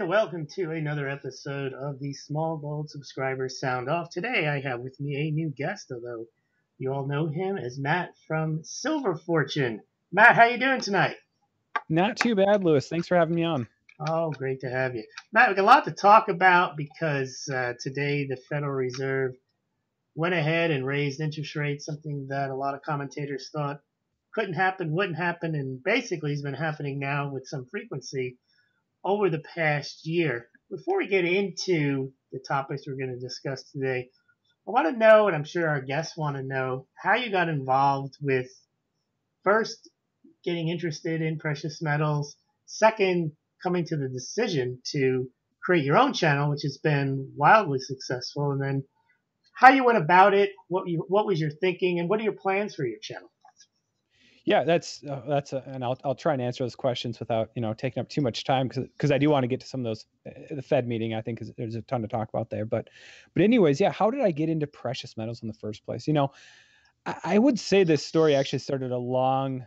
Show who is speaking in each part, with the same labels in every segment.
Speaker 1: and welcome to another episode of the Smaulgld Subscribers Sound Off. Today I have with me a new guest, although you all know him as Matt from Silver Fortune. Matt, how you doing tonight?
Speaker 2: Not too bad, Lewis. Thanks for having me on.
Speaker 1: Oh, great to have you. Matt, we got a lot to talk about because today the Federal Reserve went ahead and raised interest rates, something that a lot of commentators thought couldn't happen, wouldn't happen, and basically has been happening now with some frequency over the past year. Before we get into the topics we're going to discuss today, I want to know, and I'm sure our guests want to know, how you got involved with first getting interested in precious metals, second coming to the decision to create your own channel, which has been wildly successful, and then how you went about it, what was your thinking, and what are your plans for your channel?
Speaker 2: Yeah, and I'll try and answer those questions without taking up too much time because I do want to get to some of those. The Fed meeting, I think, there's a ton to talk about there. But anyways, yeah, how did I get into precious metals in the first place? I would say this story actually started a long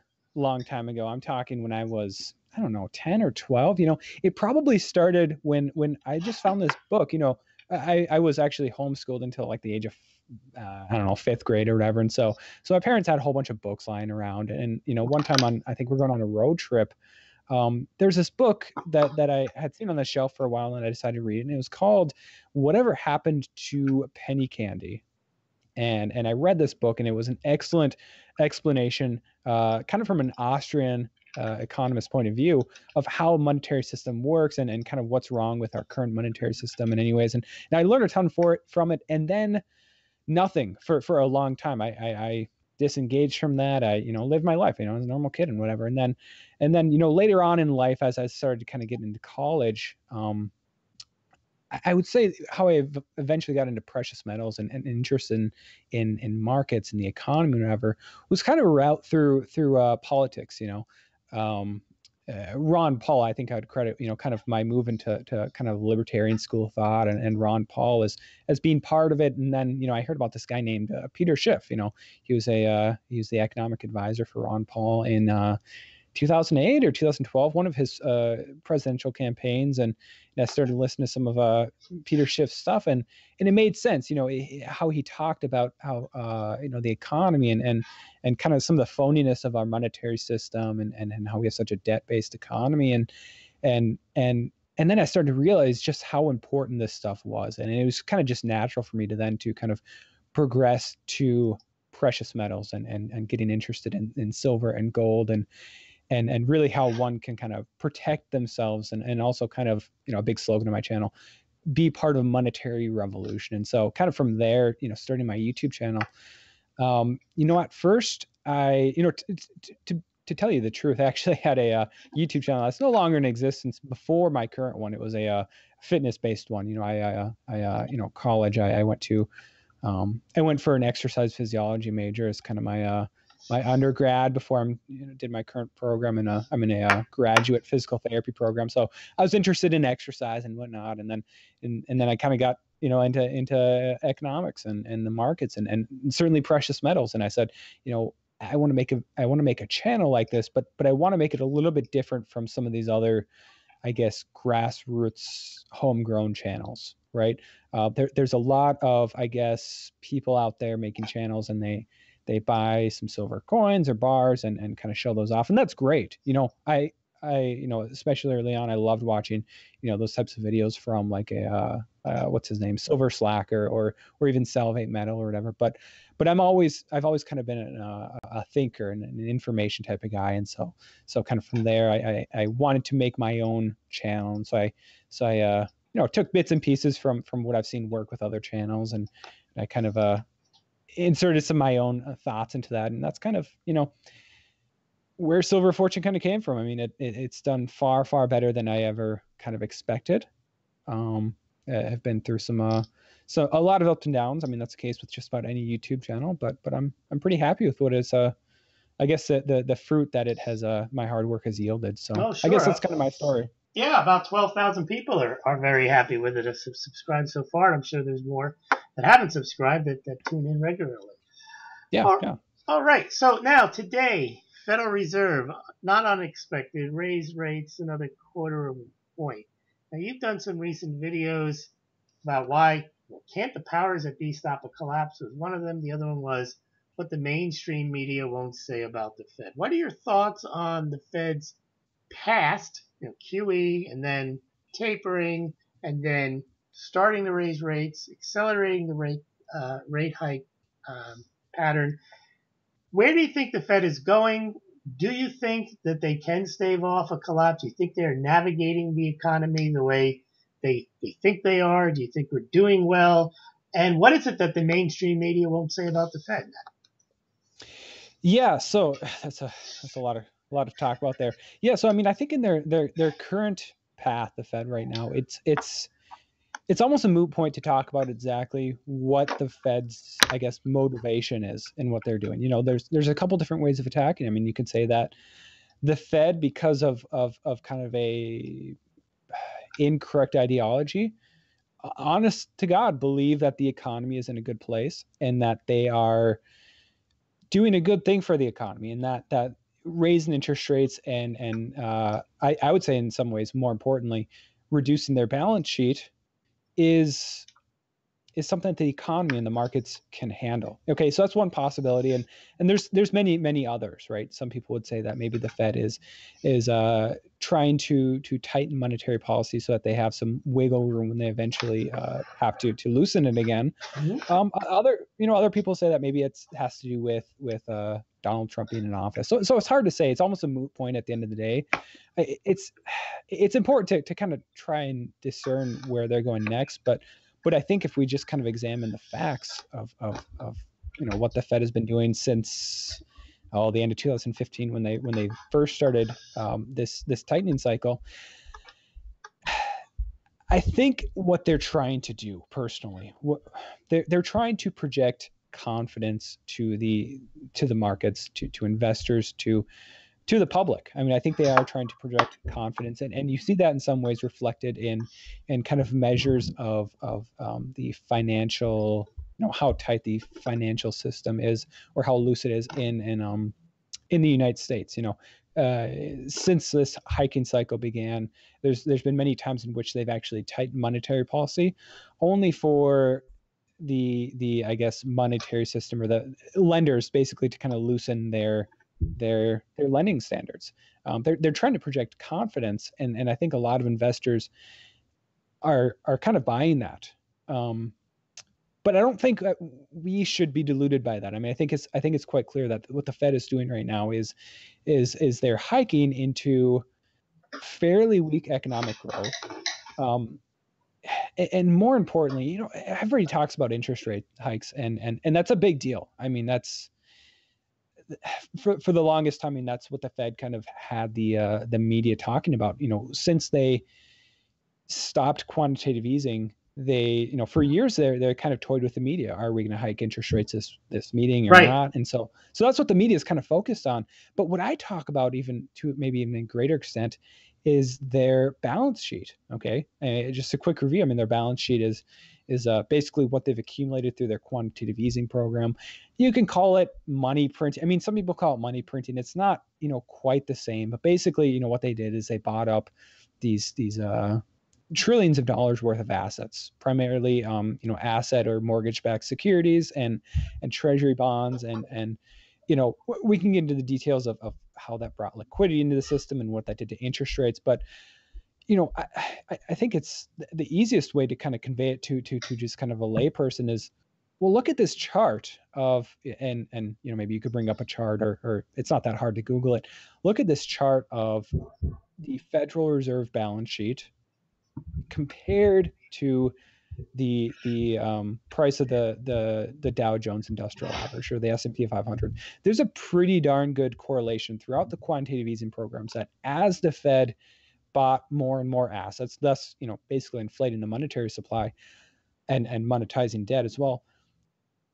Speaker 2: time ago. I'm talking when I was, I don't know, 10 or 12. It probably started when I just found this book. I was actually homeschooled until like the age of I don't know, 5th grade or whatever. And so my parents had a whole bunch of books lying around. And, one time I think we're going on a road trip. There's this book that I had seen on the shelf for a while and I decided to read it. And it was called Whatever Happened to Penny Candy. And I read this book and it was an excellent explanation, kind of from an Austrian economist point of view of how a monetary system works and kind of what's wrong with our current monetary system in anyways. And I learned a ton from it. And then nothing for a long time. I disengaged from that. I, lived my life, as a normal kid and whatever. And then, later on in life, as I started to kind of get into college, I would say how I eventually got into precious metals and interest in markets and the economy and whatever was kind of a route through politics, Ron Paul, I think I would credit, kind of my move into kind of libertarian school of thought and Ron Paul as being part of it. And then, I heard about this guy named Peter Schiff. He was the economic advisor for Ron Paul in 2008 or 2012, one of his presidential campaigns. And I started listening to some of Peter Schiff's stuff, and it made sense, how he talked about how the economy and kind of some of the phoniness of our monetary system and how we have such a debt-based economy. And then I started to realize just how important this stuff was. And it was kind of just natural for me to kind of progress to precious metals and getting interested in silver and gold and really how one can kind of protect themselves and also kind of, a big slogan of my channel, be part of a monetary revolution. And so kind of from there, starting my YouTube channel, at first I, to tell you the truth, I actually had a YouTube channel that's no longer in existence. Before my current one, it was a fitness-based one. College, I went to, I went for an exercise physiology major as kind of my undergrad before I did my current program. I'm in a graduate physical therapy program. So I was interested in exercise and whatnot. And then I kind of got, into economics and the markets and certainly precious metals. And I said, I want to make a channel like this, but I want to make it a little bit different from some of these other, I guess, grassroots homegrown channels, right? There's a lot of, I guess, people out there making channels, and they buy some silver coins or bars and kind of show those off. And that's great. I especially early on, I loved watching, those types of videos from like what's his name? Silver Slacker or even Salvate Metal or whatever. But I've always kind of been a thinker and an information type of guy. And so kind of from there, I wanted to make my own channel. And so I took bits and pieces from what I've seen work with other channels, and I kind of, inserted some of my own thoughts into that. And that's kind of, where Silver Fortune kind of came from. I mean, it's done far, far better than I ever kind of expected. I've been through so a lot of ups and downs. I mean, that's the case with just about any YouTube channel, but I'm pretty happy with what is, I guess the fruit that it has, my hard work has yielded. So
Speaker 1: Oh, sure.
Speaker 2: I guess that's kind of my story.
Speaker 1: Yeah, about 12,000 people are very happy with it, have subscribed so far. I'm sure there's more that haven't subscribed that tune in regularly.
Speaker 2: Yeah.
Speaker 1: All right. So now today, Federal Reserve, not unexpected, raised rates another quarter of a point. Now, you've done some recent videos about why can't the powers that be stop a collapse was one of them. The other one was what the mainstream media won't say about the Fed. What are your thoughts on the Fed's past, QE, and then tapering, and then starting to raise rates, accelerating the rate hike pattern? Where do you think the Fed is going? Do you think that they can stave off a collapse? Do you think they're navigating the economy the way they think they are? Do you think we're doing well? And what is it that the mainstream media won't say about the Fed?
Speaker 2: Yeah, so that's a lot of talk about there. Yeah, so I mean, I think in their current path, the Fed right now, it's almost a moot point to talk about exactly what the Fed's, I guess, motivation is in what they're doing. There's a couple different ways of attacking. I mean, you could say that the Fed, because of kind of a incorrect ideology, honest to God, believe that the economy is in a good place and that they are doing a good thing for the economy, and that raising interest rates and I would say in some ways, more importantly, reducing their balance sheet is something that the economy and the markets can handle. Okay, so that's one possibility, and there's many others, right? Some people would say that maybe the Fed is trying to tighten monetary policy so that they have some wiggle room when they eventually have to loosen it again.
Speaker 1: Mm-hmm.
Speaker 2: Other people say that maybe it has to do with Donald Trump being in office. So it's hard to say. It's almost a moot point at the end of the day. It's important to kind of try and discern where they're going next, but I think if we just kind of examine the facts of what the Fed has been doing since the end of 2015 when they first started this tightening cycle, I think what they're trying to do personally, they're trying to project confidence to the markets, to investors, to the public. I mean, I think they are trying to project confidence, and you see that in some ways reflected in kind of measures of the financial, how tight the financial system is or how loose it is in the United States. Since this hiking cycle began, there's been many times in which they've actually tightened monetary policy, only for the I guess monetary system or the lenders basically to kind of loosen their lending standards. They're trying to project confidence, and I think a lot of investors are kind of buying that. But I don't think that we should be deluded by that. I mean, I think it's quite clear that what the Fed is doing right now is they're hiking into fairly weak economic growth. And more importantly, everybody talks about interest rate hikes, and that's a big deal. I mean, that's for the longest time. I mean, that's what the Fed kind of had the media talking about. Since they stopped quantitative easing, they for years they're kind of toyed with the media. Are we going to hike interest rates this meeting or
Speaker 1: Right.
Speaker 2: not? And so that's what the media is kind of focused on. But what I talk about, even to maybe even a greater extent, is their balance sheet. Okay, just a quick review. I mean, their balance sheet is basically what they've accumulated through their quantitative easing program. You can call it money printing. I mean, some people call it money printing. It's not quite the same, but basically what they did is they bought up these trillions of dollars worth of assets, primarily asset or mortgage-backed securities and treasury bonds, and we can get into the details of how that brought liquidity into the system and what that did to interest rates. But I think it's the easiest way to kind of convey it to just kind of a layperson is, well, look at this chart of, and maybe you could bring up a chart, or it's not that hard to Google it. Look at this chart of the Federal Reserve balance sheet compared to the price of the Dow Jones Industrial Average or the S&P 500. There's a pretty darn good correlation throughout the quantitative easing programs that as the Fed bought more and more assets, thus basically inflating the monetary supply and monetizing debt as well,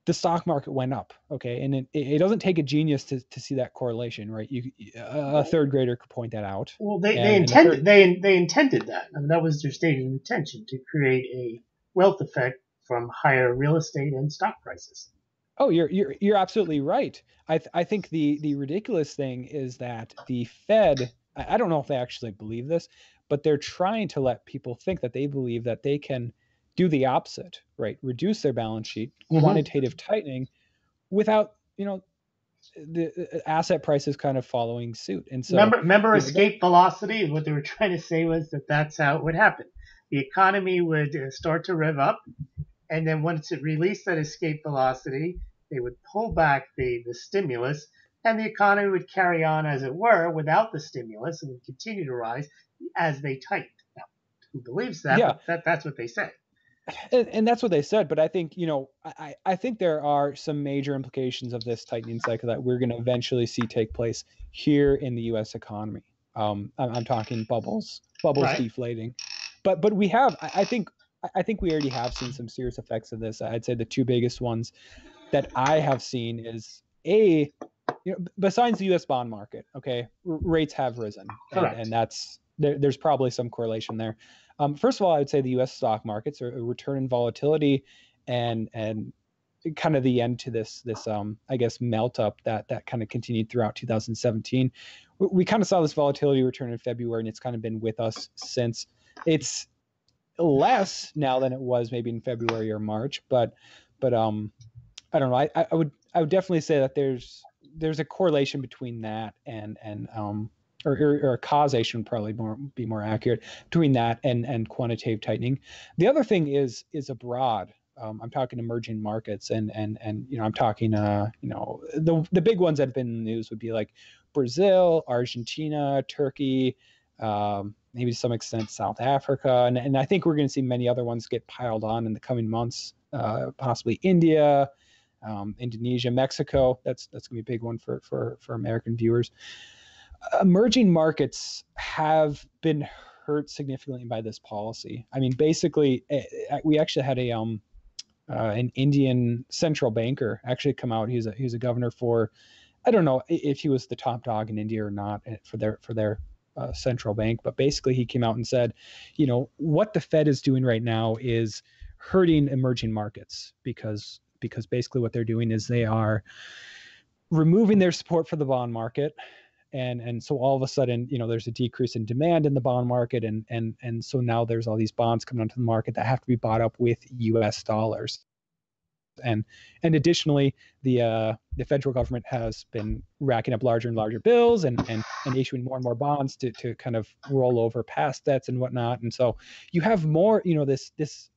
Speaker 2: the stock market went up. Okay, and it doesn't take a genius to see that correlation, right? A third grader could point that out.
Speaker 1: Well, they intended that. I mean, that was their stated intention, to create a wealth effect from higher real estate and stock prices.
Speaker 2: Oh, you're absolutely right. I think the ridiculous thing is that the Fed, I don't know if they actually believe this, but they're trying to let people think that they believe that they can do the opposite, right? Reduce their balance sheet, quantitative tightening, without, the asset prices kind of following suit. And so,
Speaker 1: remember escape velocity? What they were trying to say was that that's how it would happen. The economy would start to rev up, and then once it released that escape velocity, they would pull back the stimulus, and the economy would carry on as it were without the stimulus and would continue to rise as they tightened. Now, who believes that?
Speaker 2: Yeah.
Speaker 1: But that's what they said.
Speaker 2: And that's what they said. But I think, I think there are some major implications of this tightening cycle that we're going to eventually see take place here in the U.S. economy. I'm talking bubbles
Speaker 1: Right.
Speaker 2: deflating. But we have, I think we already have seen some serious effects of this. I'd say the two biggest ones that I have seen is besides the U.S. bond market, okay, rates have risen, and that's there's probably some correlation there. First of all, I would say the U.S. stock markets are a return in volatility, and kind of the end to this I guess melt up that kind of continued throughout 2017. We kind of saw this volatility return in February, and it's kind of been with us since. It's less now than it was maybe in February or March, but I don't know. I would definitely say that there's a correlation between that and or a causation would probably be more accurate between that and quantitative tightening. The other thing is abroad. I'm talking emerging markets, and I'm talking the big ones that have been in the news would be like Brazil, Argentina, Turkey, maybe to some extent South Africa, and I think we're going to see many other ones get piled on in the coming months. Possibly India, Indonesia, Mexico. That's going to be a big one for American viewers. Emerging markets have been hurt significantly by this policy. I mean, basically, we actually had an Indian central banker actually come out. He's a governor for, I don't know if he was the top dog in India or not for their central bank, but basically he came out and said, what the Fed is doing right now is hurting emerging markets because basically what they're doing is they are removing their support for the bond market. And so all of a sudden, there's a decrease in demand in the bond market. And so now there's all these bonds coming onto the market that have to be bought up with US dollars. And additionally, the federal government has been racking up larger and larger bills and issuing more and more bonds to kind of roll over past debts and whatnot. And so you have more, this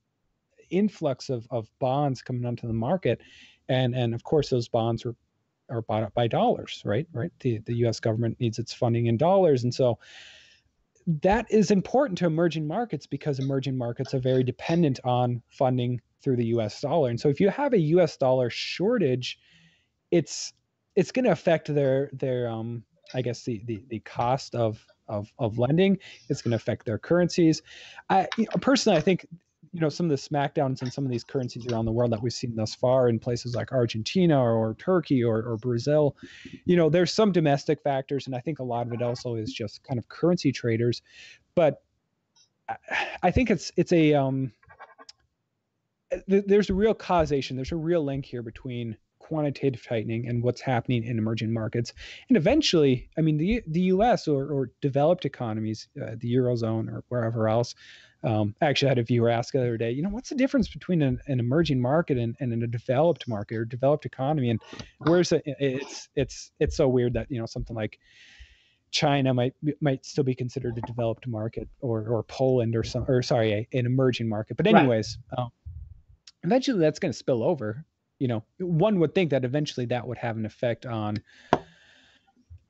Speaker 2: influx of bonds coming onto the market. And of course, those bonds are bought up by dollars, right? The U.S. government needs its funding in dollars. And so that is important to emerging markets because emerging markets are very dependent on funding through the U.S. dollar. And so if you have a U.S. dollar shortage, it's going to affect their I guess the cost of lending. It's going to affect their currencies. Personally, I think some of the smackdowns in some of these currencies around the world that we've seen thus far in places like Argentina or Turkey or Brazil, there's some domestic factors, and I think a lot of it also is just kind of currency traders. But I think it's a there's a real causation, there's a real link here between quantitative tightening and what's happening in emerging markets. And eventually, I mean, the U.S. or developed economies, the Eurozone or wherever else. I actually had a viewer ask the other day, what's the difference between an emerging market and a developed market or developed economy? And where's it's so weird that, something like China might still be considered a developed market or Poland an emerging market. But anyways, eventually that's going to spill over. One would think that eventually that would have an effect on,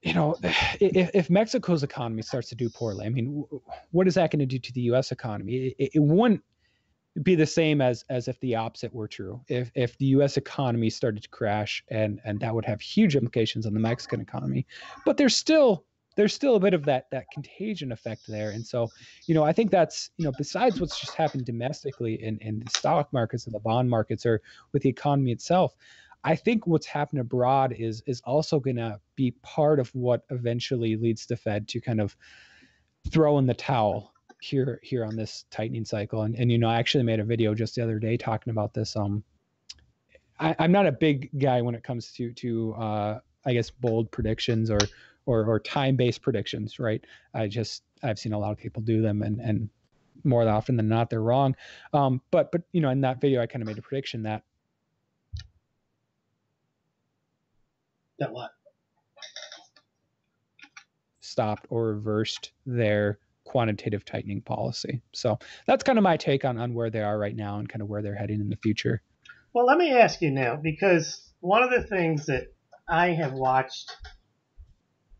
Speaker 2: if Mexico's economy starts to do poorly, I mean, what is that going to do to the U.S. economy? It wouldn't be the same as if the opposite were true. If the U.S. economy started to crash, and that would have huge implications on the Mexican economy. But there's still a bit of that contagion effect there. And so, I think that's, besides what's just happened domestically in the stock markets and the bond markets or with the economy itself, I think what's happened abroad is also going to be part of what eventually leads the Fed to kind of throw in the towel here on this tightening cycle. And I actually made a video just the other day talking about this. I'm not a big guy when it comes to I guess bold predictions or time-based predictions, right? I've seen a lot of people do them, and more often than not, they're wrong. But in that video, I kind of made a prediction that
Speaker 1: what?
Speaker 2: Stopped or reversed their quantitative tightening policy. So that's kind of my take on where they are right now and kind of where they're heading in the future.
Speaker 1: Well, let me ask you now, because one of the things that I have watched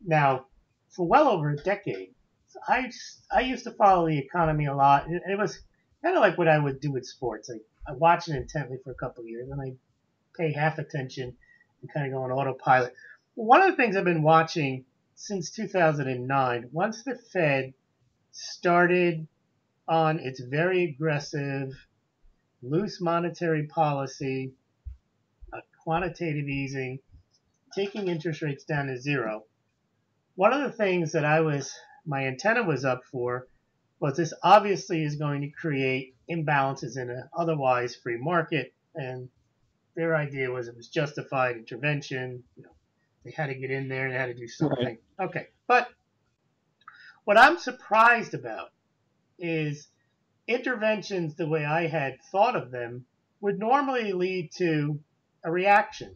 Speaker 1: now for well over a decade, so I used to follow the economy a lot, and it was kind of like what I would do with sports. I watch it intently for a couple of years, and I pay half attention and kind of go on autopilot. One of the things I've been watching since 2009, once the Fed started on its very aggressive, loose monetary policy, quantitative easing, taking interest rates down to zero, one of the things that my antenna was up for was this obviously is going to create imbalances in an otherwise free market, and their idea was it was justified intervention. They had to get in there and they had to do something. Right. Okay, but what I'm surprised about is interventions the way I had thought of them would normally lead to a reaction.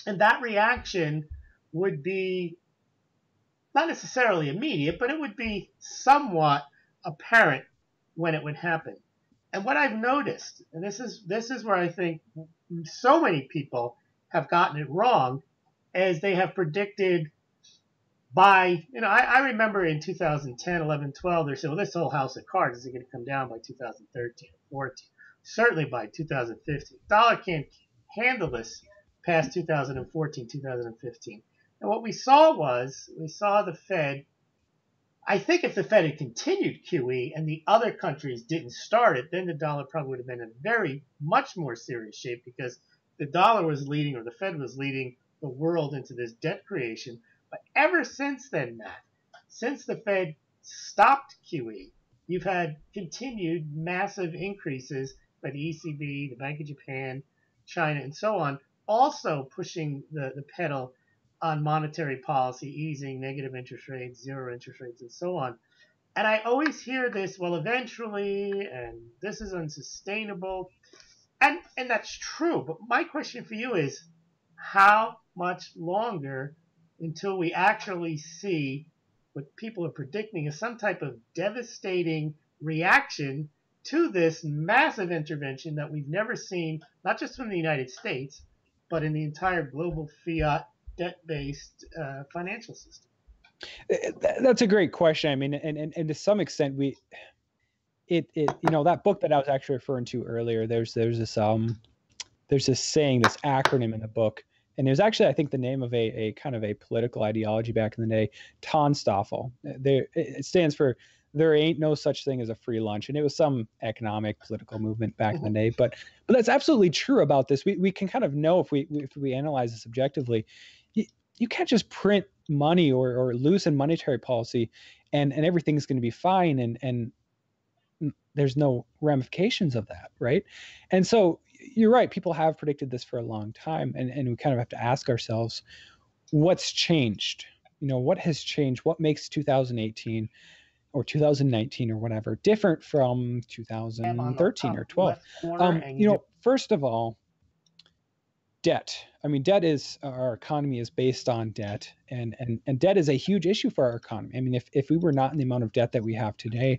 Speaker 1: And that reaction would be not necessarily immediate, but it would be somewhat apparent when it would happen. And what I've noticed, and this is where I think so many people have gotten it wrong, is they have predicted by, I remember in 2010, 11, 12, they said, well, this whole house of cards is going to come down by 2013 or 14, certainly by 2015. Dollar can't handle this past 2014, 2015. And what we saw the Fed, I think if the Fed had continued QE and the other countries didn't start it, then the dollar probably would have been in very much more serious shape, because the dollar was leading, or the Fed was leading the world into this debt creation. But ever since then, Matt, since the Fed stopped QE, you've had continued massive increases by the ECB, the Bank of Japan, China, and so on, also pushing the pedal on monetary policy, easing negative interest rates, zero interest rates, and so on. And I always hear this, well, eventually, and this is unsustainable. And that's true. But my question for you is, how much longer until we actually see what people are predicting is some type of devastating reaction to this massive intervention that we've never seen, not just from the United States, but in the entire global fiat debt-based financial system?
Speaker 2: That's a great question. I mean, and to some extent, that book that I was actually referring to earlier, there's this saying, this acronym in the book, and it was actually, I think, the name of a kind of a political ideology back in the day, Tonstoffel. It stands for there ain't no such thing as a free lunch, and it was some economic political movement back in the day. But that's absolutely true about this. We can kind of know if we analyze this objectively. You can't just print money or loosen monetary policy and everything's going to be fine and there's no ramifications of that, right? And so you're right, people have predicted this for a long time, and we kind of have to ask ourselves, what's changed? What has changed? What makes 2018 or 2019 or whatever different from 2013 or 12? First of all, debt. I mean, our economy is based on debt, and debt is a huge issue for our economy. I mean, if we were not in the amount of debt that we have today,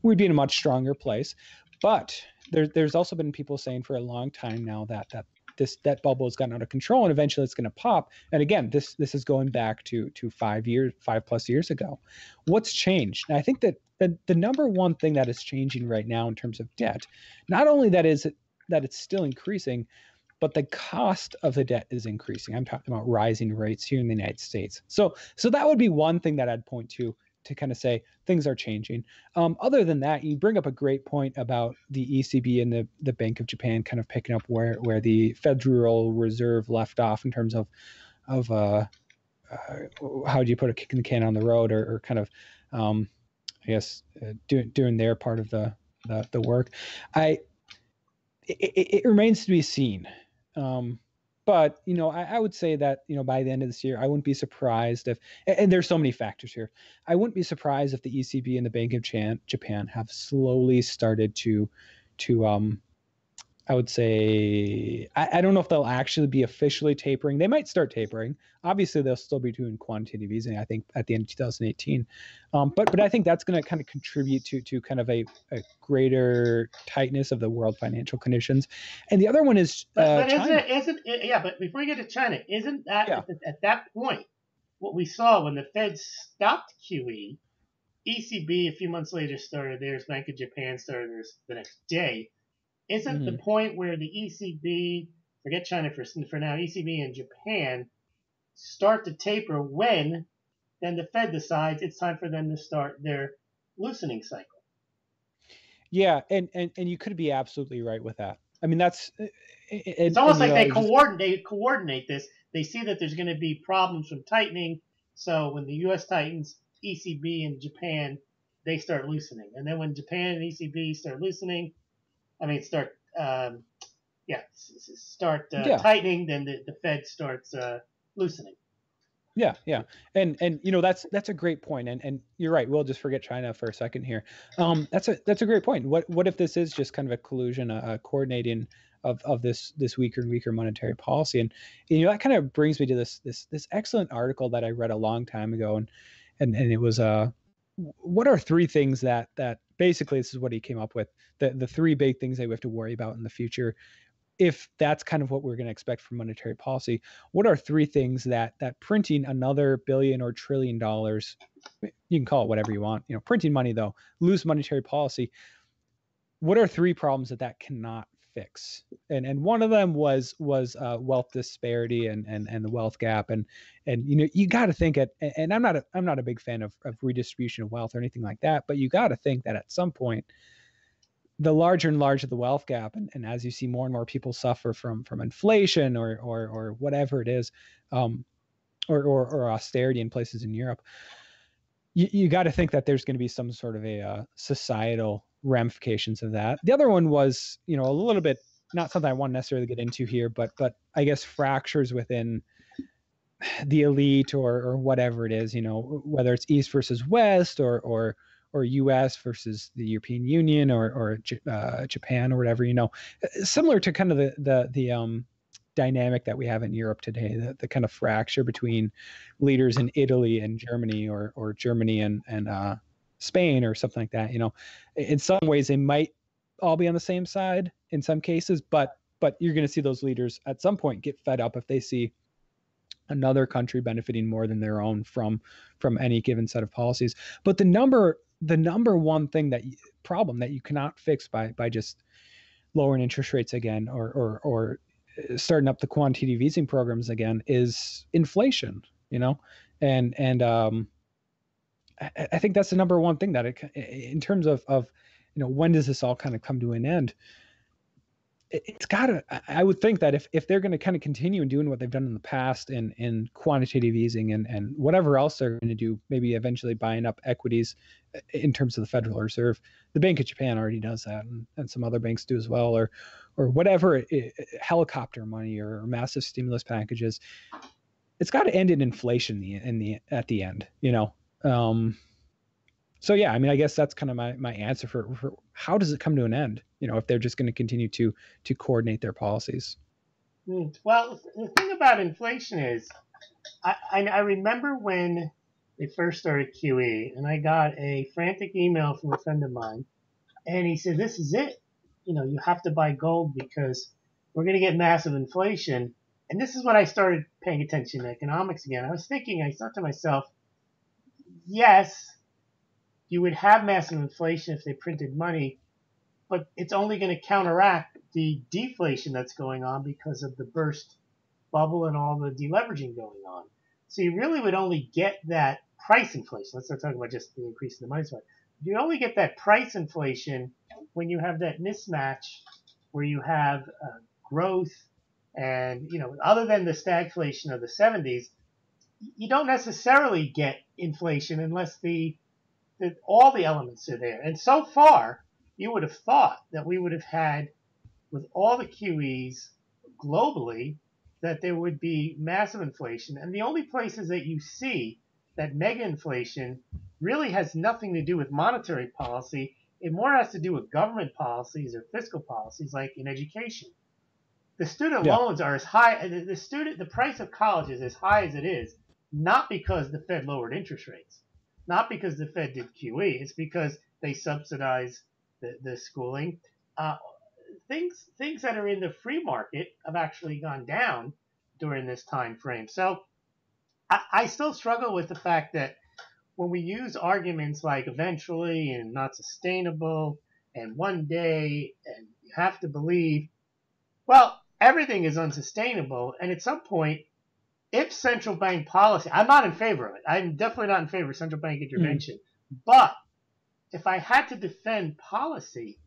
Speaker 2: we'd be in a much stronger place. But there's also been people saying for a long time now that this debt bubble has gotten out of control and eventually it's going to pop. And again, this is going back to 5+ years ago. What's changed? And I think that the number one thing that is changing right now in terms of debt, not only that it's still increasing, but the cost of the debt is increasing. I'm talking about rising rates here in the United States. So that would be one thing that I'd point to kind of say things are changing. Other than that, you bring up a great point about the ECB and the Bank of Japan kind of picking up where the Federal Reserve left off in terms of how do you put a kick in the can on the road, or kind of I guess doing their part of the work. It remains to be seen. But But I would say that by the end of this year, I wouldn't be surprised if, and there's so many factors here, I wouldn't be surprised if the ECB and the Bank of Japan have slowly started to I would say I don't know if they'll actually be officially tapering. They might start tapering. Obviously, they'll still be doing quantitative easing, I think, at the end of 2018. But I think that's going to kind of contribute to kind of a greater tightness of the world financial conditions. And the other one is
Speaker 1: but
Speaker 2: China.
Speaker 1: isn't it, yeah? But before you get to China, isn't that
Speaker 2: Yeah.
Speaker 1: at that point what we saw when the Fed stopped QE? ECB a few months later started theirs. Bank of Japan started theirs the next day. Isn't the point where the ECB, forget China for now, ECB and Japan start to taper when then the Fed decides it's time for them to start their loosening cycle?
Speaker 2: Yeah, and you could be absolutely right with that. I mean, that's
Speaker 1: it's almost like they coordinate this. They see that there's going to be problems from tightening, so when the U.S. tightens, ECB and Japan they start loosening, and then when Japan and ECB start loosening, start tightening, then the Fed starts loosening.
Speaker 2: Yeah. And that's a great point. And you're right. We'll just forget China for a second here. That's a great point. What if this is just kind of a collusion, a coordinating of this weaker and weaker monetary policy? And that kind of brings me to this excellent article that I read a long time ago, and it was what are three things that basically this is what he came up with, the three big things that we have to worry about in the future if that's kind of what we're going to expect from monetary policy. What are three things that printing another billion or $1 trillion, you can call it whatever you want, printing money though, loose monetary policy, what are three problems that cannot fix? And one of them was wealth disparity and the wealth gap. And you got to think and I'm not a big fan of redistribution of wealth or anything like that, but you got to think that at some point the larger and larger the wealth gap, and as you see more and more people suffer from inflation or whatever it is, or austerity in places in Europe, you got to think that there's going to be some sort of a societal ramifications of that. The other one was, a little bit not something I want to necessarily get into here, but I guess fractures within the elite or whatever it is, whether it's East versus West or U.S. versus the European Union or Japan or whatever, similar to kind of the dynamic that we have in Europe today, the kind of fracture between leaders in Italy and Germany or Germany and Spain or something like that. In some ways they might all be on the same side in some cases, but you're going to see those leaders at some point get fed up if they see another country benefiting more than their own from any given set of policies. But the number one problem that you cannot fix by just lowering interest rates again or starting up the quantitative easing programs again is inflation, and I think that's the number one thing that in terms of when does this all kind of come to an end? It's gotta, I would think that if they're going to kind of continue doing what they've done in the past in quantitative easing and whatever else they're going to do, maybe eventually buying up equities in terms of the Federal Reserve, the Bank of Japan already does that, and some other banks do as well, or whatever, helicopter money or massive stimulus packages. It's got to end in inflation at the end, So yeah, I guess that's kind of my answer for how does it come to an end, if they're just going to continue to coordinate their policies.
Speaker 1: Well, the thing about inflation is, I remember when they first started QE, and I got a frantic email from a friend of mine, and he said, "This is it. You have to buy gold because we're going to get massive inflation." And this is when I started paying attention to economics again. I thought to myself, yes, you would have massive inflation if they printed money, but it's only going to counteract the deflation that's going on because of the burst bubble and all the deleveraging going on. So you really would only get that price inflation. Let's not talk about just the increase in the money supply. You only get that price inflation when you have that mismatch where you have growth and, other than the stagflation of the 70s, you don't necessarily get inflation unless all the elements are there. And so far, you would have thought that we would have had, with all the QEs globally, that there would be massive inflation. And the only places that you see that mega inflation really has nothing to do with monetary policy. It more has to do with government policies or fiscal policies, like in education. The student
Speaker 2: Yeah.
Speaker 1: loans are as high. The price of college is as high as it is, not because the Fed lowered interest rates, not because the Fed did QE. It's because they subsidize the schooling. Things that are in the free market have actually gone down during this time frame. So I still struggle with the fact that when we use arguments like eventually and not sustainable and one day and you have to believe, well, everything is unsustainable. And at some point, if central bank policy, I'm not in favor of it. I'm definitely not in favor of central bank intervention. But if I had to defend policy,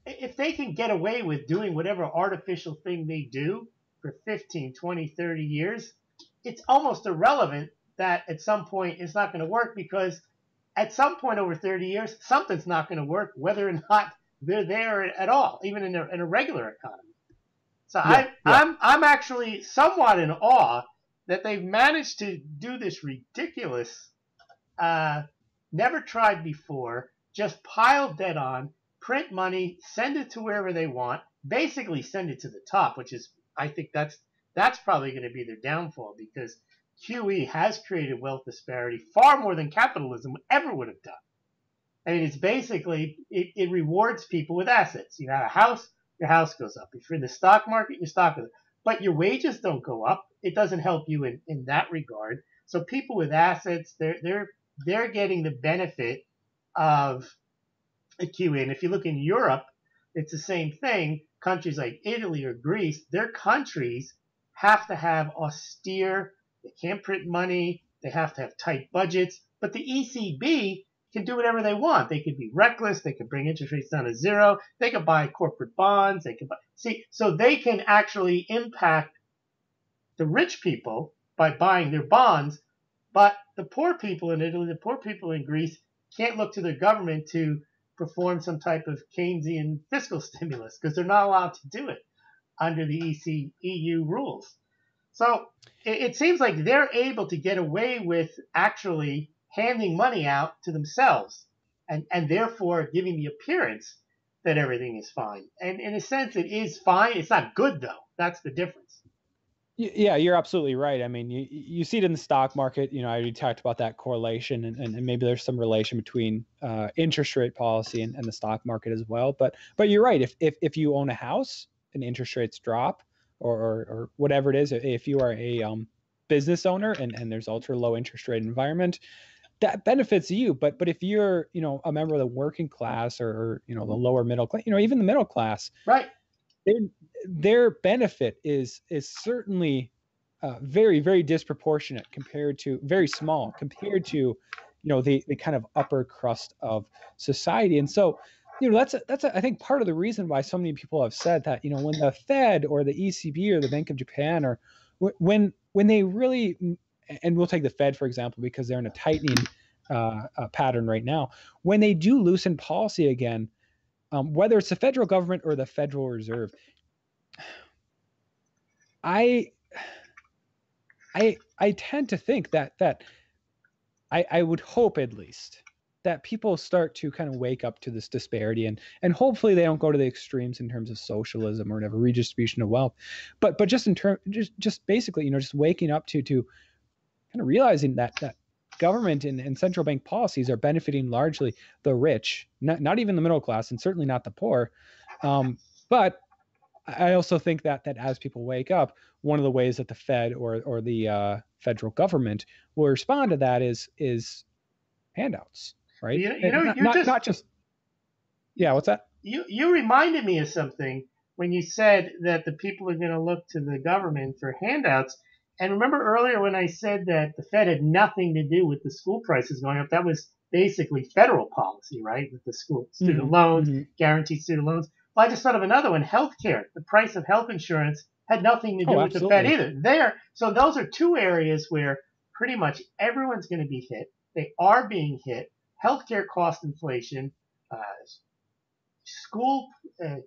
Speaker 1: if they can get away with doing whatever artificial thing they do for 15, 20, 30 years, it's almost irrelevant that at some point it's not going to work, because at some point over 30 years, something's not going to work, whether or not they're there at all, even in a regular economy. So I'm actually somewhat in awe that they've managed to do this ridiculous, never tried before, just pile debt on, print money, send it to wherever they want, basically send it to the top, which is, I think that's probably going to be their downfall, because QE has created wealth disparity far more than capitalism ever would have done. I mean, it's basically, it rewards people with assets. You have a house, your house goes up. If you're in the stock market, your stock goes up. But your wages don't go up. It doesn't help you in that regard. So people with assets, they're getting the benefit of a QE. And if you look in Europe, it's the same thing. Countries like Italy or Greece, their countries have to have austere, they can't print money, they have to have tight budgets. But the ECB can do whatever they want. They could be reckless. They could bring interest rates down to zero. They could buy corporate bonds. They could so they can actually impact the rich people by buying their bonds. But the poor people in Italy, the poor people in Greece can't look to their government to perform some type of Keynesian fiscal stimulus, because they're not allowed to do it under the EU rules. So it seems like they're able to get away with actually handing money out to themselves and therefore giving the appearance that everything is fine. And in a sense, it is fine. It's not good, though. That's the difference.
Speaker 2: Yeah, you're absolutely right. I mean, you see it in the stock market. I already talked about that correlation, and maybe there's some relation between interest rate policy and the stock market as well. But you're right. If you own a house and interest rates drop, or whatever it is, if you are a business owner and there's ultra low interest rate environment, that benefits you. But if you're a member of the working class, or the lower middle class, even the middle class,
Speaker 1: right?
Speaker 2: Their benefit is certainly very, very disproportionate compared to, very small compared to the kind of upper crust of society. And so that's I think part of the reason why so many people have said that when the Fed or the ECB or the Bank of Japan, or when they really, and we'll take the Fed for example, because they're in a tightening pattern right now, when they do loosen policy again, whether it's the federal government or the Federal Reserve, I tend to think that I would hope, at least, that people start to kind of wake up to this disparity, and hopefully they don't go to the extremes in terms of socialism or whatever, redistribution of wealth, but just in terms, just basically just waking up to kind of realizing that government and central bank policies are benefiting largely the rich, not even the middle class, and certainly not the poor. But I also think that as people wake up, one of the ways that the Fed or the federal government will respond to that is handouts, right? Not just yeah. What's that?
Speaker 1: You reminded me of something when you said that the people are going to look to the government for handouts. And remember earlier when I said that the Fed had nothing to do with the school prices going up? That was basically federal policy, right? With the student loans, guaranteed student loans. Well, I just thought of another one, healthcare. The price of health insurance had nothing to do with the Fed either. So those are two areas where pretty much everyone's going to be hit. They are being hit. Healthcare cost inflation, school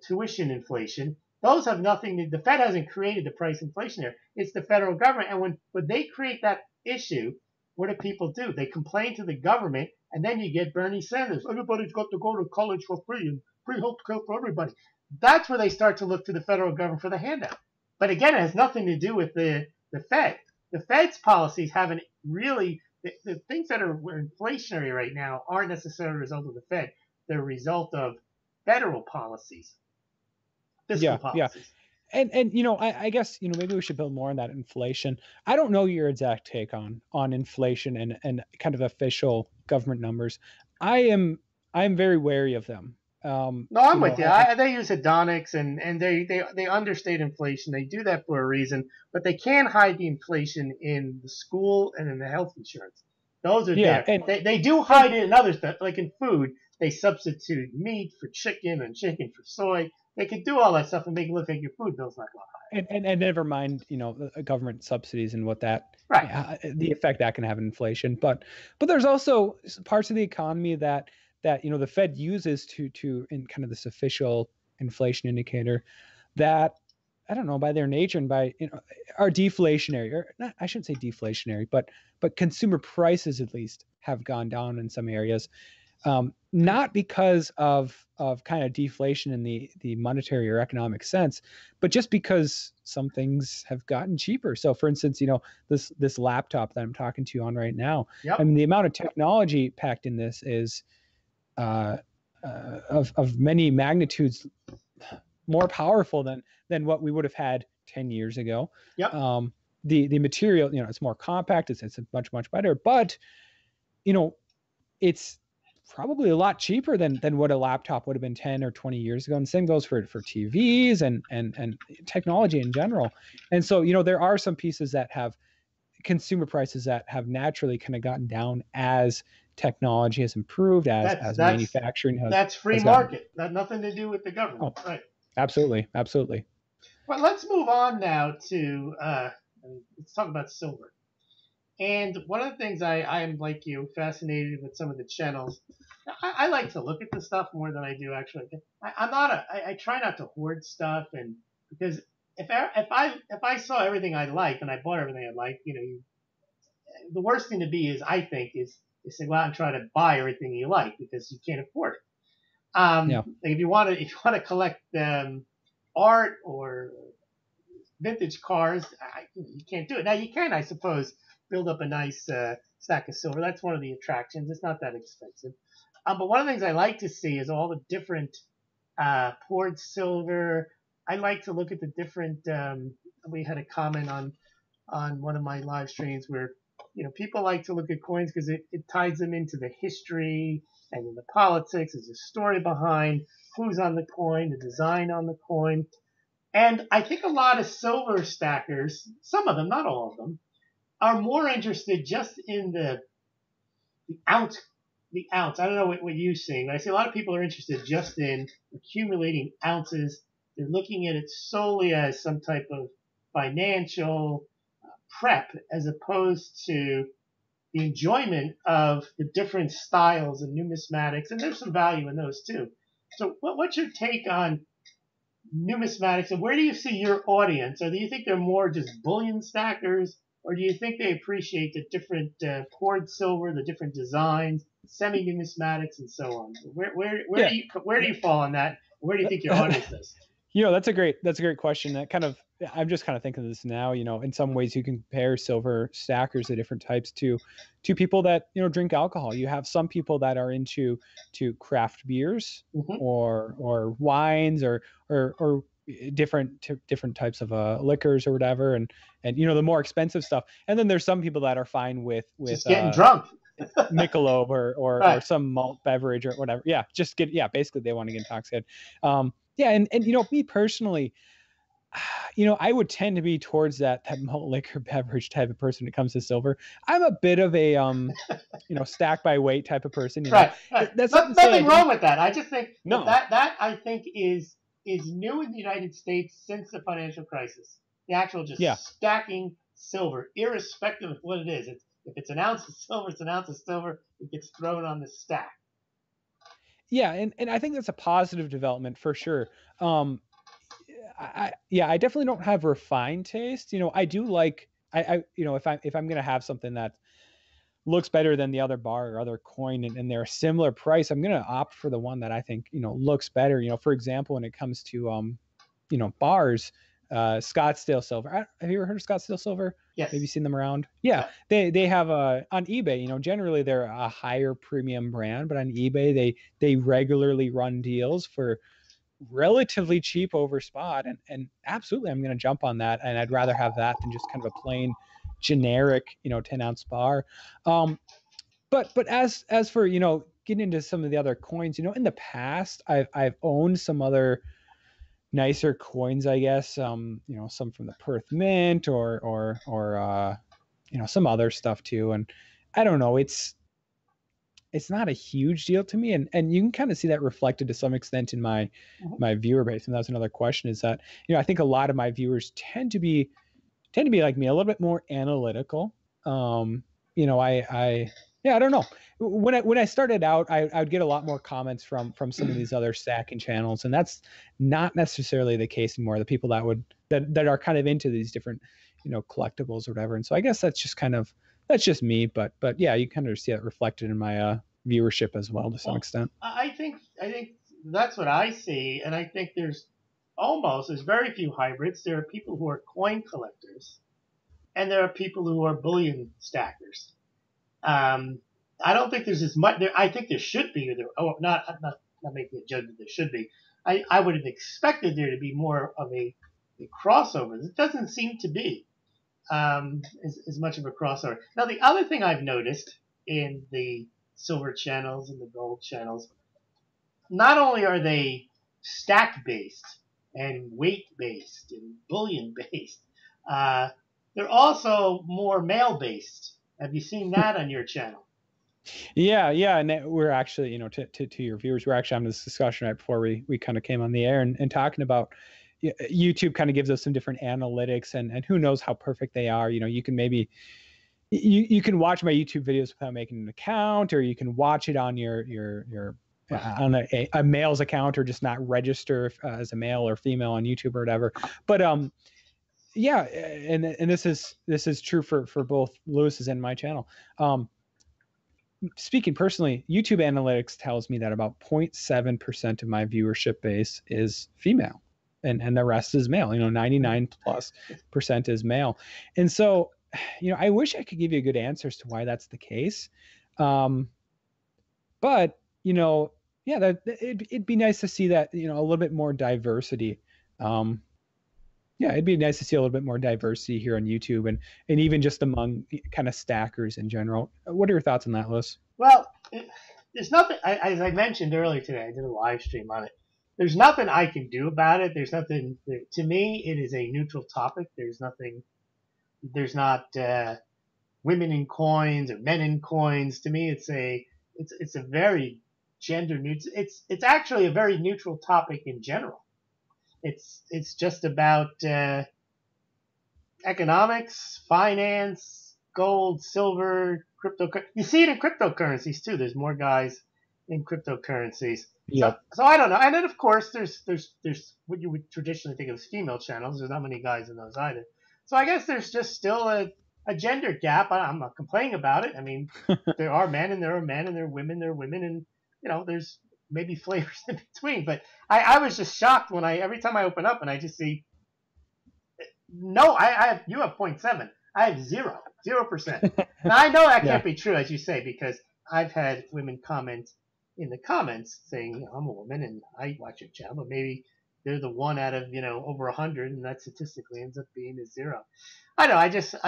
Speaker 1: tuition inflation, Those have nothing to, the Fed hasn't created the price inflation there. It's the federal government. And when they create that issue, what do people do? They complain to the government, and then you get Bernie Sanders. Everybody's got to go to college for free and free health care for everybody. That's where they start to look to the federal government for the handout. But again, it has nothing to do with the Fed. The Fed's policies haven't really, the things that are inflationary right now aren't necessarily a result of the Fed. They're a result of federal policies, fiscal policies.
Speaker 2: And I guess maybe we should build more on that inflation. I don't know your exact take on inflation and kind of official government numbers. I'm very wary of them.
Speaker 1: No, I'm with you. They use hedonics and they understate inflation. They do that for a reason, but they can hide the inflation in the school and in the health insurance. Those are there. And they do hide it in other stuff, like in food. They substitute meat for chicken and chicken for soy. They can do all that stuff and make it look like your food bill's not a lot higher.
Speaker 2: And never mind, government subsidies and what that, the effect that can have on inflation. But there's also parts of the economy that the Fed uses to in kind of this official inflation indicator that, I don't know, by their nature and by are deflationary, or not, I shouldn't say deflationary, but consumer prices at least have gone down in some areas. Not because of kind of deflation in the monetary or economic sense, but just because some things have gotten cheaper. So for instance, this laptop that I'm talking to you on right now, I mean, the amount of technology packed in this is of many magnitudes more powerful than what we would have had 10 years ago. The material, it's more compact, it's much better, but it's probably a lot cheaper than what a laptop would have been 10 or 20 years ago. And same goes for TVs and technology in general. And so, there are some pieces that have consumer prices that have naturally kind of gotten down as technology has improved, as manufacturing has.
Speaker 1: That's free market. That nothing to do with the government.
Speaker 2: Oh, right. Absolutely.
Speaker 1: Well, let's move on now to let's talk about silver. And one of the things I am, like you, fascinated with some of the channels. I like to look at the stuff more than I do actually. I try not to hoard stuff, and because if I saw everything I liked and I bought everything I liked, the worst thing to be is say go out and try to buy everything you like because you can't afford it. Like if you want to collect art or vintage cars, you can't do it. Now you can, I suppose, build up a nice stack of silver. That's one of the attractions. It's not that expensive. But one of the things I like to see is all the different poured silver. I like to look at the different. We had a comment on one of my live streams where people like to look at coins because it ties them into the history and in the politics. There's a story behind who's on the coin, the design on the coin. And I think a lot of silver stackers, some of them, not all of them, are more interested just in the ounce. I don't know what you're seeing, but I see a lot of people are interested just in accumulating ounces. They're looking at it solely as some type of financial prep as opposed to the enjoyment of the different styles and numismatics. And there's some value in those too. So what's your take on numismatics, and where do you see your audience? Or do you think they're more just bullion stackers, or do you think they appreciate the different poured silver, the different designs, semi-numismatics, and so on? Where do you fall on that? Where do you think your audience is?
Speaker 2: That's a great question. I'm just kind of thinking of this now. In some ways you can compare silver stackers of different types to people that drink alcohol. You have some people that are into craft beers, or wines or different types of liquors or whatever, and the more expensive stuff. And then there's some people that are fine with
Speaker 1: just getting drunk.
Speaker 2: Michelob or some malt beverage or whatever. Basically they want to get intoxicated. And me personally, I would tend to be towards that malt liquor beverage type of person when it comes to silver. I'm a bit of a stack by weight type of person.
Speaker 1: Right. That's nothing wrong with that. I just think that I think is new in the United States since the financial crisis. The actual stacking silver, irrespective of what it is. If it's an ounce of silver, it's an ounce of silver. It gets thrown on the stack.
Speaker 2: Yeah, and I think that's a positive development for sure. I definitely don't have refined taste. I do like, if I'm gonna have something that looks better than the other bar or other coin, and they're a similar price, I'm going to opt for the one that I think, looks better. For example, when it comes to, bars, Scottsdale Silver. Have you ever heard of Scottsdale Silver?
Speaker 1: Yes.
Speaker 2: Maybe seen them around? Yeah. They have on eBay, generally they're a higher premium brand, but on eBay, they regularly run deals for relatively cheap over spot, and absolutely I'm going to jump on that, and I'd rather have that than just kind of a plain generic 10-ounce bar. But as for getting into some of the other coins, in the past I've owned some other nicer coins, I guess, some from the Perth Mint, or some other stuff too, and I don't know, it's not a huge deal to me, and you can kind of see that reflected to some extent in my viewer base. And that's another question, is that I think a lot of my viewers tend to be like me, a little bit more analytical. I don't know, when I started out, I would get a lot more comments from some of these other stacking channels, and that's not necessarily the case anymore. The people that are kind of into these different collectibles or whatever. And so I guess that's just me, but yeah, you kind of see it reflected in my viewership as well to some extent.
Speaker 1: I think that's what I see, and I think there's very few hybrids. There are people who are coin collectors, and there are people who are bullion stackers. I don't think there's as much. I think there should be. Not making a judgment. There should be. I would have expected there to be more of a crossover. It doesn't seem to be as much of a crossover. Now, the other thing I've noticed in the silver channels and the gold channels, not only are they stack based and weight based and bullion based, they're also more mail based. Have you seen that on your channel?
Speaker 2: Yeah, and we're actually, to your viewers, we're actually having this discussion right before we kind of came on the air, and talking about YouTube kind of gives us some different analytics, and who knows how perfect they are. You can maybe you can watch my YouTube videos without making an account, or you can watch it on your on a male's account, or just not register as a male or female on YouTube or whatever. But yeah, and this is true for both Lewis's and my channel. Speaking personally, YouTube analytics tells me that about 0.7% of my viewership base is female, and the rest is male. 99+% is male. And so, I wish I could give you a good answer as to why that's the case. But yeah, it'd be nice to see that, a little bit more diversity. Yeah, it'd be nice to see a little bit more diversity here on YouTube, and even just among kind of stackers in general. What are your thoughts on that, Lewis?
Speaker 1: Well, there's nothing, as I mentioned earlier today, I did a live stream on it. There's nothing I can do about it. There's nothing, to me, it is a neutral topic. There's not women in coins or men in coins. To me, it's a very gender neutral. It's actually a very neutral topic in general. It's just about economics, finance, gold, silver, cryptocurrency. You see it in cryptocurrencies too. There's more guys in cryptocurrencies.
Speaker 2: Yeah.
Speaker 1: So I don't know. And then of course there's what you would traditionally think of as female channels. There's not many guys in those either. So I guess there's just still a gender gap. I'm not complaining about it. I mean, there are men and there are men, and there are women, and there's maybe flavors in between. But I was just shocked when every time I open up and I just see, no, you have 0.7. I have 0%. Now I know that can't be true, as you say, because I've had women comment in the comments saying, I'm a woman and I watch your channel, but maybe they're the one out of, over 100, and that statistically ends up being a 0. I know, I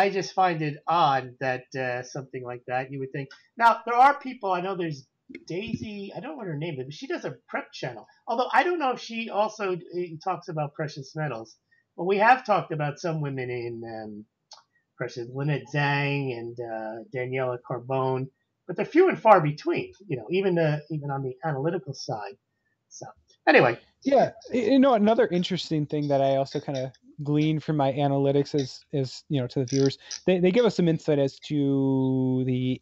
Speaker 1: just find it odd that something like that you would think. Now, there are people, I know there's Daisy, I don't know what her name is, but she does a prep channel. Although I don't know if she also talks about precious metals. But we have talked about some women in precious, Lynette Zhang and Daniela Carbone, but they're few and far between. Even on the analytical side. So anyway,
Speaker 2: yeah, another interesting thing that I also kind of glean from my analytics is to the viewers, they give us some insight as to the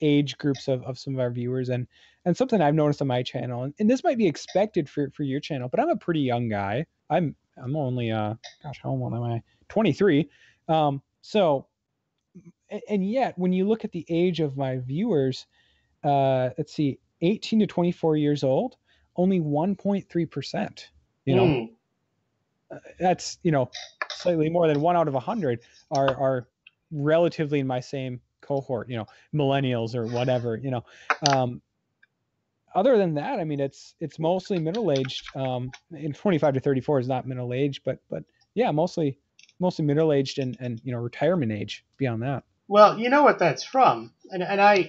Speaker 2: age groups of some of our viewers, and something I've noticed on my channel, and this might be expected for your channel, but I'm a pretty young guy. I'm I'm only gosh, how old am I? 23. So, and yet when you look at the age of my viewers, let's see, 18 to 24 years old, only 1.3%. You know, that's, you know, slightly more than 1 out of 100 are relatively in my same cohort, you know, millennials or whatever, you know. Other than that, I mean, it's mostly middle-aged. In 25 to 34 is not middle-aged, but yeah, mostly middle-aged and you know, retirement age beyond that.
Speaker 1: Well, you know what that's from, and I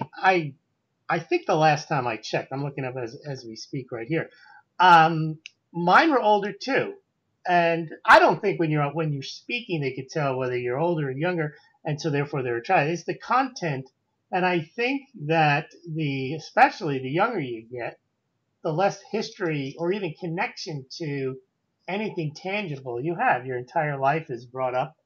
Speaker 1: think the last time I checked, I'm looking up as we speak right here. Mine were older too, and I don't think when you're speaking they could tell whether you're older or younger, and so therefore they're trying. It's the content, and I think that especially the younger you get, the less history or even connection to anything tangible you have. Your entire life is brought up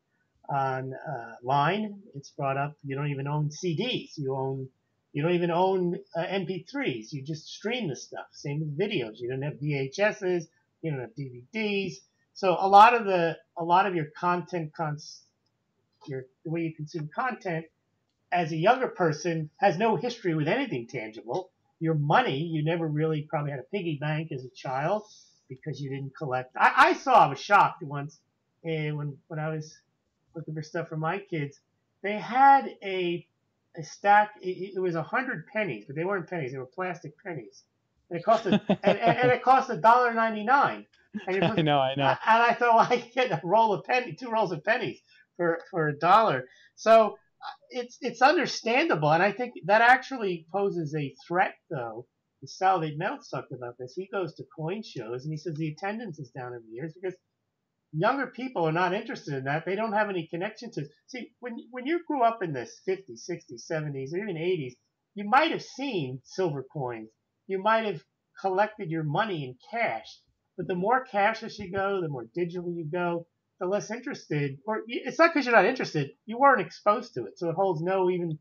Speaker 1: on line. It's brought up. You don't even own CDs. You don't even own MP3s. You just stream the stuff. Same with videos. You don't have VHSs. You don't have DVDs. So a lot of your content, the way you consume content, as a younger person, has no history with anything tangible. Your money, you never really probably had a piggy bank as a child because you didn't collect. I was shocked once when I was looking for stuff for my kids. They had a stack. It was 100 pennies, but they weren't pennies. They were plastic pennies. And it cost and it cost $1.99.
Speaker 2: I know.
Speaker 1: And I thought, well, I could get two rolls of pennies for $1. So it's understandable, and I think that actually poses a threat, though. Salvate Meltz talked about this. He goes to coin shows, and he says the attendance is down in the years because younger people are not interested in that. They don't have any connection to. See, when you grew up in the 50s, 60s, 70s, or even 80s, you might have seen silver coins. You might have collected your money in cash. But the more cashless you go, the more digital you go, the less interested. Or it's not because you're not interested. You weren't exposed to it, so it holds no even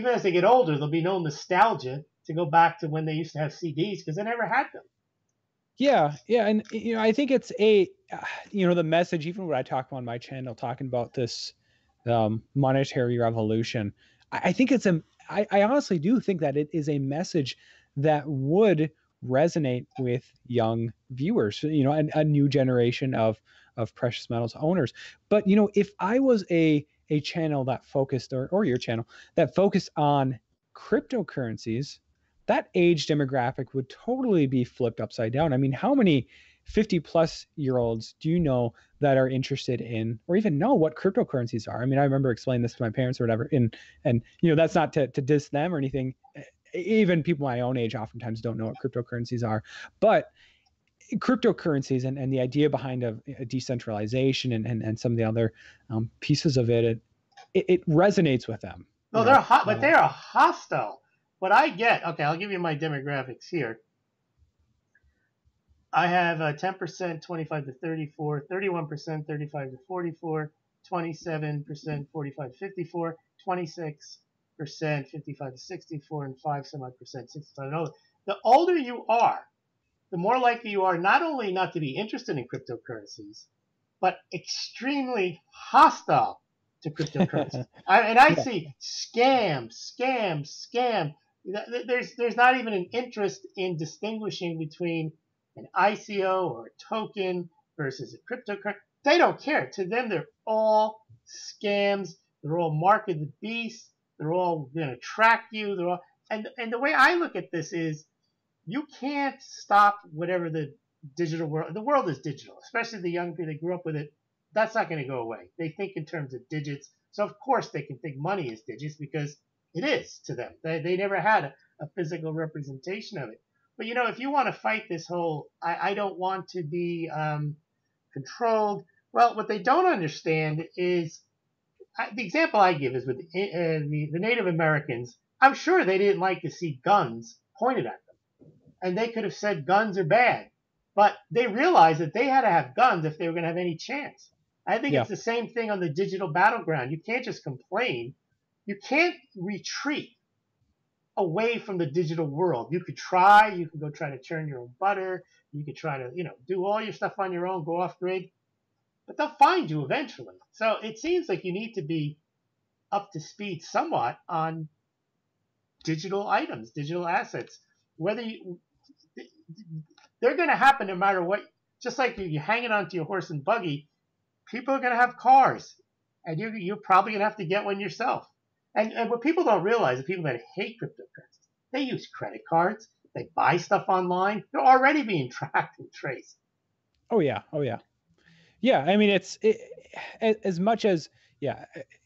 Speaker 1: as they get older, there'll be no nostalgia to go back to when they used to have CDs because they never had them.
Speaker 2: Yeah, and you know, I think it's you know, the message, even when I talk on my channel, talking about this monetary revolution, I think it's I honestly do think that it is a message that would resonate with young viewers, you know, a new generation of precious metals owners. But you know, if I was a channel that focused, or your channel that focused on cryptocurrencies, that age demographic would totally be flipped upside down. I mean, how many 50-plus-year-olds do you know that are interested in, or even know what cryptocurrencies are? I mean, I remember explaining this to my parents or whatever, and you know, that's not to diss them or anything. Even people my own age oftentimes don't know what cryptocurrencies are, but cryptocurrencies and the idea behind a decentralization and some of the other pieces of it resonates with them.
Speaker 1: No, they're hot, but they are hostile. What I get, okay, I'll give you my demographics here. I have 10% 25 to 34, 31% 35 to 44, 27% 45 to 54, 26% 55 to 64, and 5% 65 and older. The older you are, the more likely you are not only not to be interested in cryptocurrencies, but extremely hostile to cryptocurrencies. I see scam. There's not even an interest in distinguishing between an ICO or a token versus a cryptocurrency. They don't care. To them, they're all scams. They're all mark of the beast. They're all going to track you. And the way I look at this is, you can't stop whatever the digital world. The world is digital, especially the young people that grew up with it. That's not going to go away. They think in terms of digits. So of course they can think money is digits because it is to them. They never had a physical representation of it. But you know, if you want to fight this whole, I don't want to be controlled. Well, what they don't understand is, the example I give is with the Native Americans. I'm sure they didn't like to see guns pointed at them, and they could have said guns are bad, but they realized that they had to have guns if they were going to have any chance. I think it's the same thing on the digital battleground. You can't just complain. You can't retreat away from the digital world. You could try. You could go try to churn your own butter. You could try to, do all your stuff on your own, go off grid. but they'll find you eventually. So it seems like you need to be up to speed somewhat on digital items, digital assets. Whether you, they're going to happen no matter what. Just like you're hanging onto your horse and buggy, people are going to have cars, and you're probably going to have to get one yourself. And what people don't realize, the people that hate cryptocurrencies, they use credit cards, they buy stuff online, they're already being tracked and traced.
Speaker 2: Oh yeah, yeah. I mean, as much as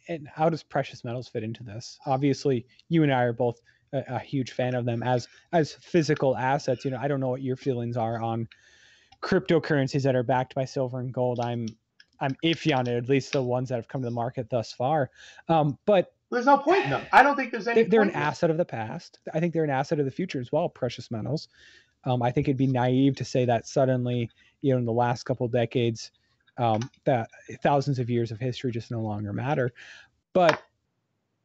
Speaker 2: and how does precious metals fit into this? Obviously, you and I are both a huge fan of them as physical assets. I don't know what your feelings are on cryptocurrencies that are backed by silver and gold. I'm iffy on it, at least the ones that have come to the market thus far. But
Speaker 1: there's no point in them. I don't think there's any.
Speaker 2: They're an asset of the past. I think they're an asset of the future as well. Precious metals. I think it'd be naive to say that suddenly, in the last couple of decades, that thousands of years of history just no longer matter. But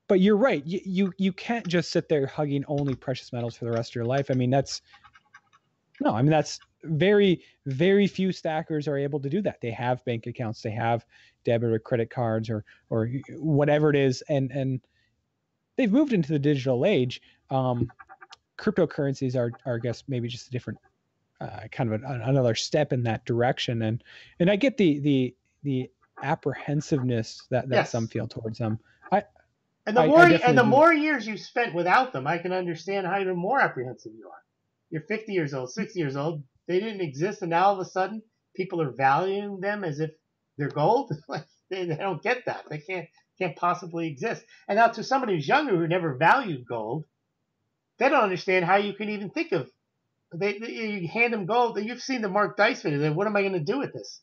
Speaker 2: you're right. You can't just sit there hugging only precious metals for the rest of your life. I mean, that's very, very few stackers are able to do that. They have bank accounts, they have debit or credit cards or whatever it is, and they've moved into the digital age. Cryptocurrencies are, I guess, maybe just a different kind of another step in that direction. And I get the apprehensiveness that yes. some feel towards them.
Speaker 1: The more years you spent without them, I can understand how even more apprehensive you are. You're 50 years old, 60 years old. They didn't exist, and now all of a sudden, people are valuing them as if they're gold. they don't get that. They can't possibly exist. And now to somebody who's younger who never valued gold, they don't understand how you can even think of. You hand them gold. You've seen the Mark Dice video. What am I going to do with this?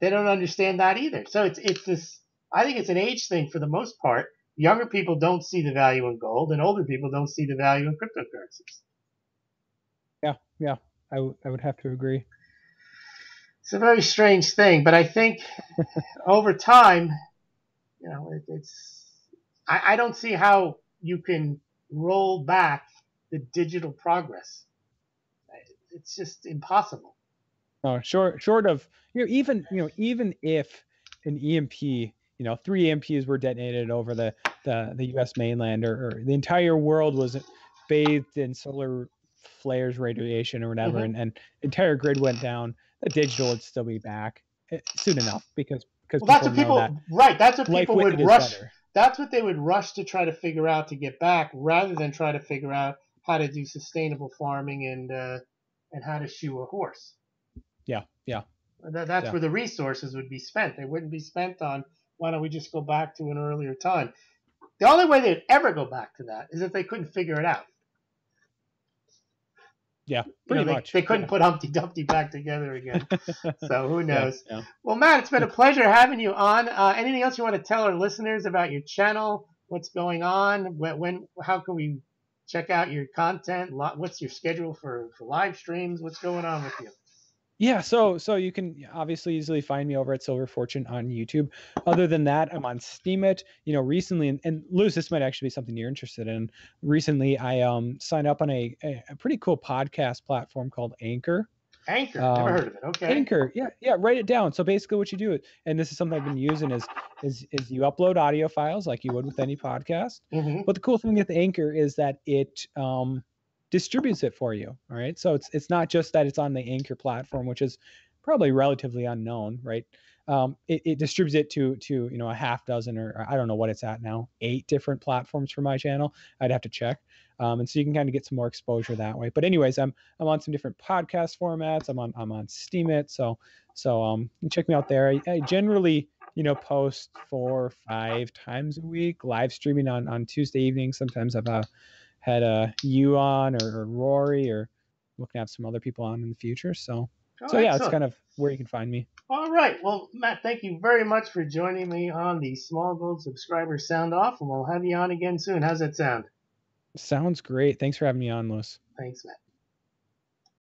Speaker 1: They don't understand that either. So it's this. I think it's an age thing for the most part. Younger people don't see the value in gold, and older people don't see the value in cryptocurrencies.
Speaker 2: Yeah, I would have to agree.
Speaker 1: It's a very strange thing, but I think over time, I don't see how you can roll back the digital progress. It's just impossible.
Speaker 2: No, short of even if an EMP, 3 EMPs were detonated over the U.S. mainland, or the entire world was bathed in solar flares, radiation, or whatever,
Speaker 1: mm-hmm.
Speaker 2: and entire grid went down, the digital would still be back soon enough because
Speaker 1: that's what people right. That's what people would rush.
Speaker 2: Better.
Speaker 1: That's what they would rush to try to figure out to get back, rather than try to figure out how to do sustainable farming and how to shoe a horse.
Speaker 2: Yeah.
Speaker 1: That's where the resources would be spent. They wouldn't be spent on, why don't we just go back to an earlier time? The only way they'd ever go back to that is if they couldn't figure it out.
Speaker 2: Yeah, pretty much.
Speaker 1: They couldn't put Humpty Dumpty back together again. So who knows?
Speaker 2: Yeah.
Speaker 1: Well, Matt, it's been a pleasure having you on. Anything else you want to tell our listeners about your channel? What's going on? How can we check out your content? What's your schedule for live streams? What's going on with you?
Speaker 2: Yeah, so you can obviously easily find me over at Silver Fortune on YouTube. Other than that, I'm on Steemit. Recently, and Lewis, this might actually be something you're interested in. Recently, I signed up on a pretty cool podcast platform called Anchor.
Speaker 1: Anchor, never heard of it. Okay.
Speaker 2: Anchor, yeah, write it down. So basically, what you do, and this is something I've been using, is you upload audio files like you would with any podcast.
Speaker 1: Mm-hmm.
Speaker 2: But the cool thing with Anchor is that it distributes it for you. All right. So it's not just that it's on the Anchor platform, which is probably relatively unknown, right? It distributes it to a half dozen, or I don't know what it's at now, 8 different platforms for my channel. I'd have to check. And so you can kind of get some more exposure that way. But anyways, I'm on some different podcast formats. I'm on Steemit. So you can check me out there. I generally, post 4 or 5 times a week, live streaming on Tuesday evenings. Sometimes I've had you on, or Rory, or looking to have some other people on in the future. So yeah, it's kind of where you can find me.
Speaker 1: All right. Well, Matt, thank you very much for joining me on the Smaulgld Subscriber Sound Off, and we'll have you on again soon. How's that sound?
Speaker 2: Sounds great. Thanks for having me on, Lewis.
Speaker 1: Thanks, Matt.